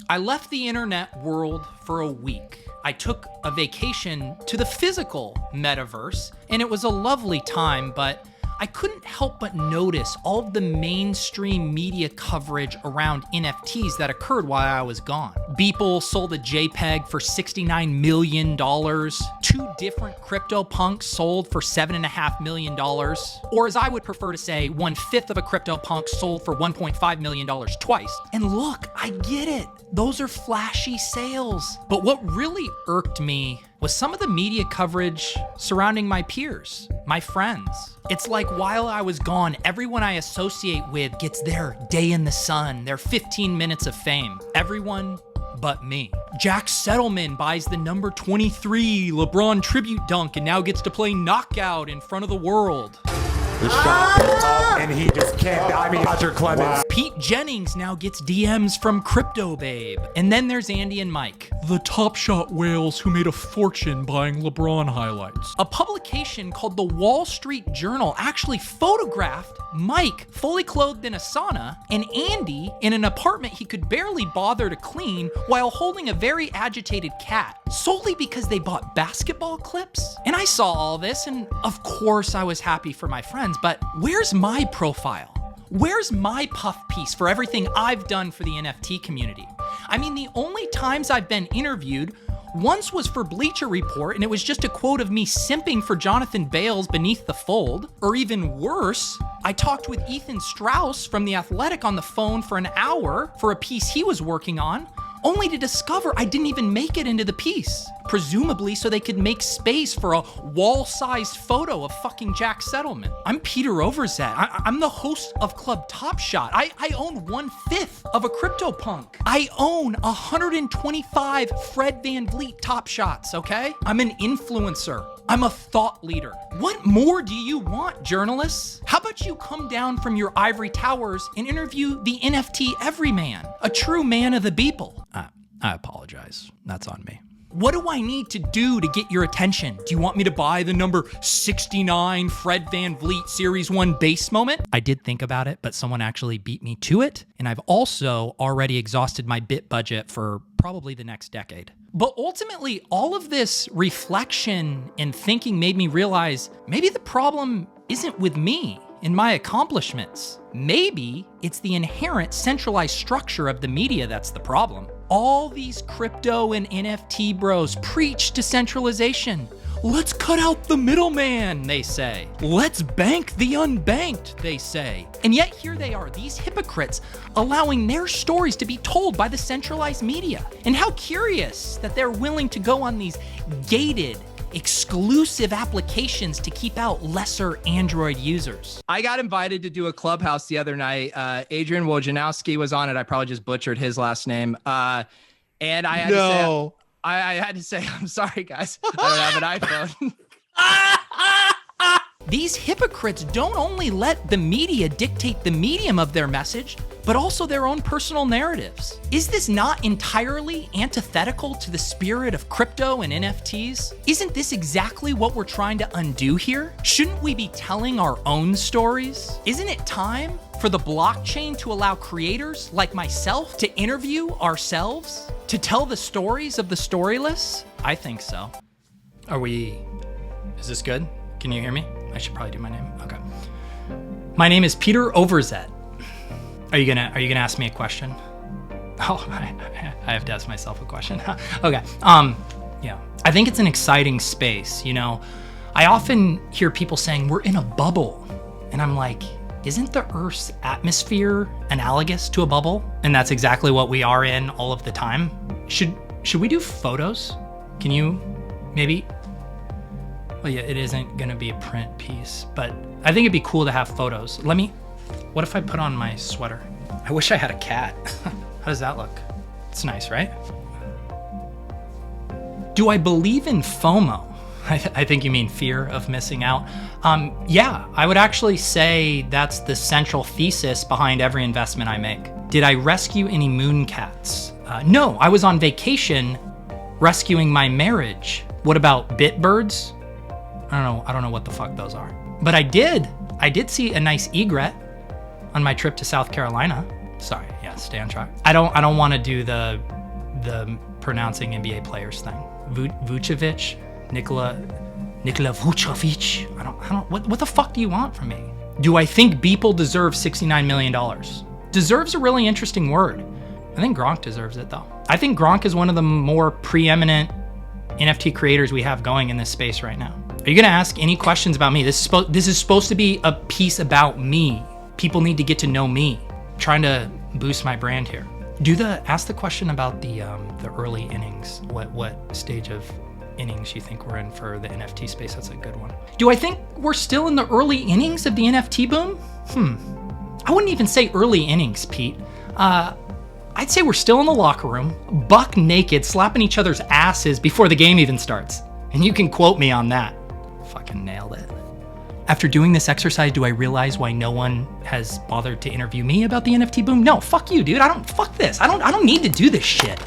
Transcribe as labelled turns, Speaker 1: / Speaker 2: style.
Speaker 1: I left the internet world for a week. I took a vacation to the physical metaverse, and it was a lovely time, but I couldn't help but notice all of the mainstream media coverage around NFTs that occurred while I was gone. Beeple sold a JPEG for $69 million. 2 different CryptoPunks sold for $7.5 million. Or as I would prefer to say, 1/5 of a CryptoPunk sold for $1.5 million twice. And look, I get it. Those are flashy sales. But what really irked me was some of the media coverage surrounding my peers, my friends. It's like while I was gone, everyone I associate with gets their day in the sun, their 15 minutes of fame. Everyone but me. Jack Settleman buys the number 23 LeBron tribute dunk and now gets to play knockout in front of the world.
Speaker 2: The shot goes up and he just can't. I mean, Roger Clemens.
Speaker 1: Pete Jennings now gets DMs from Crypto Babe. And then there's Andy and Mike, the Top Shot whales who made a fortune buying LeBron highlights. A publication called the Wall Street Journal actually photographed Mike fully clothed in a sauna and Andy in an apartment he could barely bother to clean while holding a very agitated cat, solely because they bought basketball clips. And I saw all this, and of course I was happy for my friends, but where's my profile? Where's my puff piece for everything I've done for the NFT community? I mean, the only times I've been interviewed, once was for Bleacher Report, and it was just a quote of me simping for Jonathan Bales beneath the fold. Or even worse, I talked with Ethan Strauss from The Athletic on the phone for an hour for a piece he was working on, only to discover I didn't even make it into the piece. Presumably so they could make space for a wall-sized photo of fucking Jack Settleman. I'm Peter Overzet. I'm the host of Club Top Shot. I own 1/5 of a CryptoPunk. I own 125 Fred Van Vliet Top Shots, okay? I'm an influencer. I'm a thought leader. What more do you want, journalists? How about you come down from your ivory towers and interview the NFT everyman, a true man of the beeple? I apologize. That's on me. What do I need to do to get your attention? Do you want me to buy the number 69 Fred Van Vliet Series 1 base moment? I did think about it, but someone actually beat me to it. And I've also already exhausted my bit budget for probably the next decade. But ultimately, all of this reflection and thinking made me realize maybe the problem isn't with me and my accomplishments. Maybe it's the inherent centralized structure of the media that's the problem. All these crypto and NFT bros preach decentralization. Let's cut out the middleman, they say. Let's bank the unbanked, they say. And yet here they are, these hypocrites, allowing their stories to be told by the centralized media. And how curious that they're willing to go on these gated, exclusive applications to keep out lesser Android users.
Speaker 3: I got invited to do a Clubhouse the other night. Adrian Wojnarowski was on it. I probably just butchered his last name. And I had to say, I had to say, I'm sorry, guys. I don't have an iPhone.
Speaker 1: These hypocrites don't only let the media dictate the medium of their message, but also their own personal narratives. Is this not entirely antithetical to the spirit of crypto and NFTs? Isn't this exactly what we're trying to undo here? Shouldn't we be telling our own stories? Isn't it time for the blockchain to allow creators like myself to interview ourselves, to tell the stories of the storyless? I think so. Is this good? Can you hear me? I should probably do my name. Okay. My name is Peter Overzet. Are you gonna ask me a question? Oh, I have to ask myself a question. Okay. Yeah. I think it's an exciting space. You know, I often hear people saying we're in a bubble, and I'm like, isn't the Earth's atmosphere analogous to a bubble? And that's exactly what we are in all of the time. Should we do photos? Can you maybe? Well, yeah, it isn't gonna be a print piece, but I think it'd be cool to have photos. What if I put on my sweater? I wish I had a cat. How does that look? It's nice, right? Do I believe in FOMO? I think you mean fear of missing out. Yeah, I would actually say that's the central thesis behind every investment I make. Did I rescue any moon cats? No, I was on vacation rescuing my marriage. What about bitbirds? I don't know what the fuck those are. But I did see a nice egret on my trip to South Carolina. Sorry, yeah, stay on track. I don't want to do the pronouncing NBA players thing. Vucevic, Nikola Vucevic. I don't. What the fuck do you want from me? Do I think Beeple deserves $69 million? Deserves a really interesting word. I think Gronk deserves it though. I think Gronk is one of the more preeminent NFT creators we have going in this space right now. Are you gonna ask any questions about me? This is supposed to be a piece about me. People need to get to know me. I'm trying to boost my brand here. Ask the question about the early innings. What stage of innings you think we're in for the NFT space? That's a good one. Do I think we're still in the early innings of the NFT boom? I wouldn't even say early innings, Pete. I'd say we're still in the locker room, buck naked, slapping each other's asses before the game even starts. And you can quote me on that. Fucking nailed it. After doing this exercise, do I realize why no one has bothered to interview me about the NFT boom? No, fuck you, dude. Fuck this. I don't need to do this shit.